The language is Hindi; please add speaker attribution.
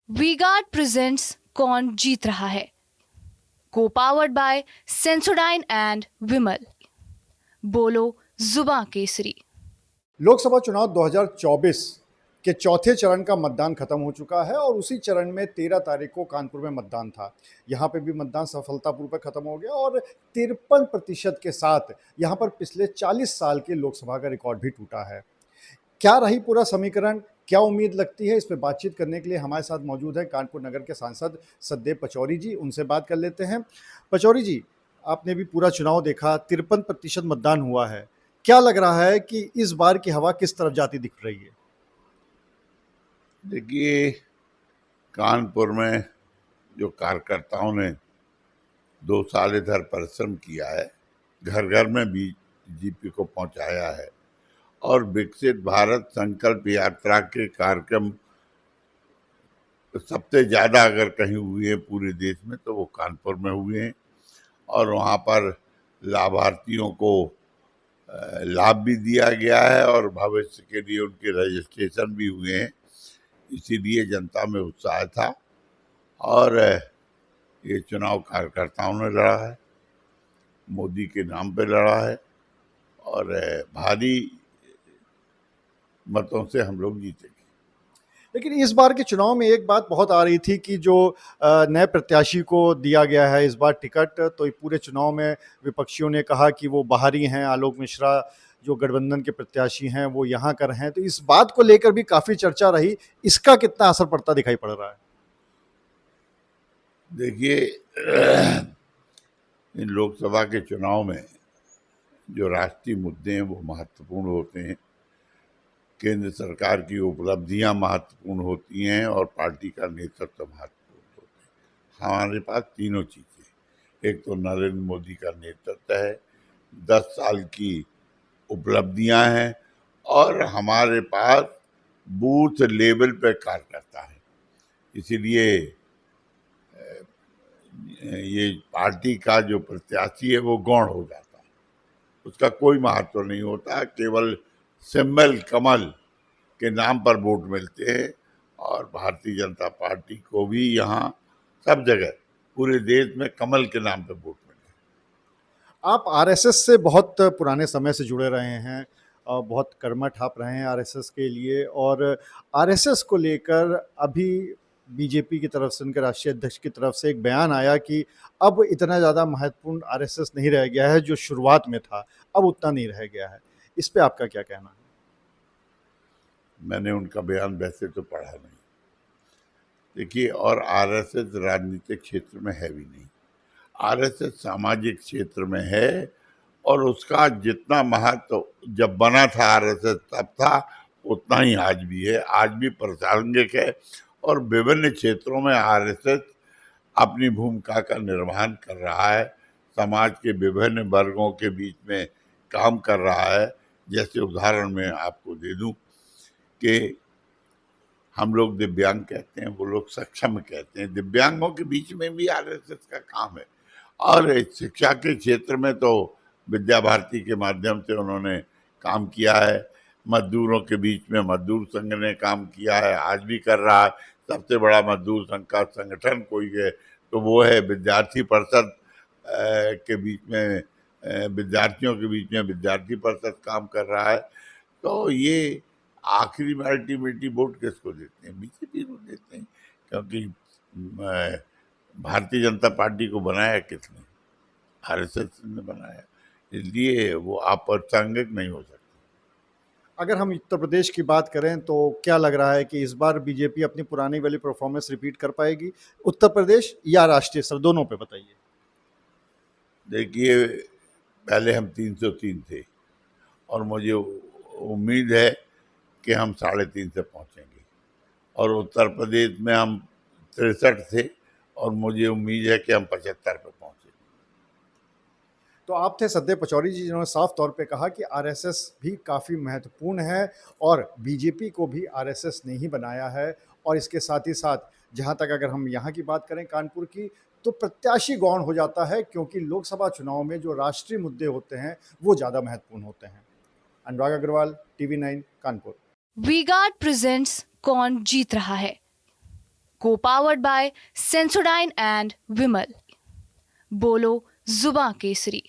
Speaker 1: वीगार्ड प्रेजेंट्स कौन जीत रहा है, को पावर्ड बाय सेंसोडाइन एंड विमल। बोलो जुबां केसरी।
Speaker 2: लोकसभा चुनाव 2024 के चौथे चरण का मतदान खत्म हो चुका है और उसी चरण में 13 तारीख को कानपुर में मतदान था। यहाँ पे भी मतदान सफलतापूर्वक खत्म हो गया और 53% के साथ यहाँ पर पिछले 40 साल के लोकसभा का रिकॉर्ड भी टूटा है। क्या रही पूरा समीकरण, क्या उम्मीद लगती है, इस पर बातचीत करने के लिए हमारे साथ मौजूद है कानपुर नगर के सांसद सचदेव पचौरी जी। उनसे बात कर लेते हैं। पचौरी जी, आपने भी पूरा चुनाव देखा, 53% मतदान हुआ है। क्या लग रहा है कि इस बार की हवा किस तरफ जाती दिख रही है?
Speaker 3: देखिए, कानपुर में जो कार्यकर्ताओं ने 2 साल इधर परिश्रम किया है, घर घर में बीजेपी को पहुंचाया है और विकसित भारत संकल्प यात्रा के कार्यक्रम सबसे ज़्यादा अगर कहीं हुए हैं पूरे देश में तो वो कानपुर में हुए हैं और वहाँ पर लाभार्थियों को लाभ भी दिया गया है और भविष्य के लिए उनके रजिस्ट्रेशन भी हुए हैं। इसीलिए जनता में उत्साह था और ये चुनाव कार्यकर्ताओं ने लड़ा है, मोदी के नाम पे लड़ा है और भारी मतों से हम लोग जीतेंगे।
Speaker 2: लेकिन इस बार के चुनाव में एक बात बहुत आ रही थी कि जो नए प्रत्याशी को दिया गया है इस बार टिकट, तो पूरे चुनाव में विपक्षियों ने कहा कि वो बाहरी हैं, आलोक मिश्रा जो गठबंधन के प्रत्याशी हैं वो यहाँ कर हैं। तो इस बात को लेकर भी काफ़ी चर्चा रही, इसका कितना असर पड़ता दिखाई पड़ रहा है?
Speaker 3: देखिए, इन लोकसभा के चुनाव में जो राष्ट्रीय मुद्दे हैं वो महत्वपूर्ण होते हैं, केंद्र सरकार की उपलब्धियां महत्वपूर्ण होती हैं और पार्टी का नेतृत्व महत्वपूर्ण होता है। हमारे पास तीनों चीज़ें, एक तो नरेंद्र मोदी का नेतृत्व है, 10 साल की उपलब्धियां हैं और हमारे पास बूथ लेवल पे कार्यकर्ता है। इसीलिए ये पार्टी का जो प्रत्याशी है वो गौण हो जाता है, उसका कोई महत्व नहीं होता, केवल सिंबल कमल के नाम पर वोट मिलते हैं। और भारतीय जनता पार्टी को भी यहाँ सब जगह पूरे देश में कमल के नाम पर वोट मिले।
Speaker 2: आप आरएसएस से बहुत पुराने समय से जुड़े रहे हैं, बहुत कर्मठ आप रहे हैं आरएसएस के लिए, और आरएसएस को लेकर अभी बीजेपी की तरफ से, उनके राष्ट्रीय अध्यक्ष की तरफ से एक बयान आया कि अब इतना ज़्यादा महत्वपूर्ण आरएसएस नहीं रह गया है जो शुरुआत में था, अब उतना नहीं रह गया है। इस पे आपका क्या कहना है?
Speaker 3: मैंने उनका बयान वैसे तो पढ़ा नहीं। देखिए, और आरएसएस राजनीतिक क्षेत्र में है भी नहीं, आरएसएस सामाजिक क्षेत्र में है और उसका जितना महत्व जब बना था आरएसएस तब था उतना ही आज भी है, आज भी प्रासंगिक है और विभिन्न क्षेत्रों में आरएसएस अपनी भूमिका का निर्वहन कर रहा है, समाज के विभिन्न वर्गों के बीच में काम कर रहा है। जैसे उदाहरण मैं आपको दे दूं कि हम लोग दिव्यांग कहते हैं, वो लोग सक्षम कहते हैं, दिव्यांगों के बीच में भी आरएसएस का काम है। और शिक्षा के क्षेत्र में तो विद्या भारती के माध्यम से उन्होंने काम किया है, मजदूरों के बीच में मजदूर संघ ने काम किया है, आज भी कर रहा है। सबसे बड़ा मजदूर संघ का संगठन कोई है तो वो है विद्यार्थी परिषद के बीच में, विद्यार्थियों के बीच में विद्यार्थी परिषद काम कर रहा है। तो ये आखिरी में अल्टीमेटली वोट किसको देते हैं? बीजेपी को देते हैं, क्योंकि भारतीय जनता पार्टी को बनाया किसने? आरएसएस ने बनाया, इसलिए वो अप्रासंगिक नहीं हो सकती।
Speaker 2: अगर हम उत्तर प्रदेश की बात करें तो क्या लग रहा है कि इस बार बीजेपी अपनी पुरानी वाली परफॉर्मेंस रिपीट कर पाएगी, उत्तर प्रदेश या राष्ट्रीय स्तर, दोनों पे बताइए।
Speaker 3: देखिए, पहले हम 303 थे और मुझे उम्मीद है कि हम 3.5 से पहुंचेंगे, और उत्तर प्रदेश में हम 63 थे और मुझे उम्मीद है कि हम 75 पे पहुंचेंगे।
Speaker 2: तो आप थे सचदेव पचौरी जी जिन्होंने साफ तौर पे कहा कि आरएसएस भी काफ़ी महत्वपूर्ण है और बीजेपी को भी आरएसएस ने ही बनाया है। और इसके साथ ही साथ जहां तक अगर हम यहाँ की बात करें कानपुर की, तो प्रत्याशी गौण हो जाता है, क्योंकि लोकसभा चुनाव में जो राष्ट्रीय मुद्दे होते हैं वो ज़्यादा महत्वपूर्ण होते हैं। अनुराग अग्रवाल, टीवी 9, कानपुर।
Speaker 1: वीगार्ड प्रेजेंट्स कौन जीत रहा है, Co-powered by Sensodyne and Vimal. बोलो जुबां केसरी।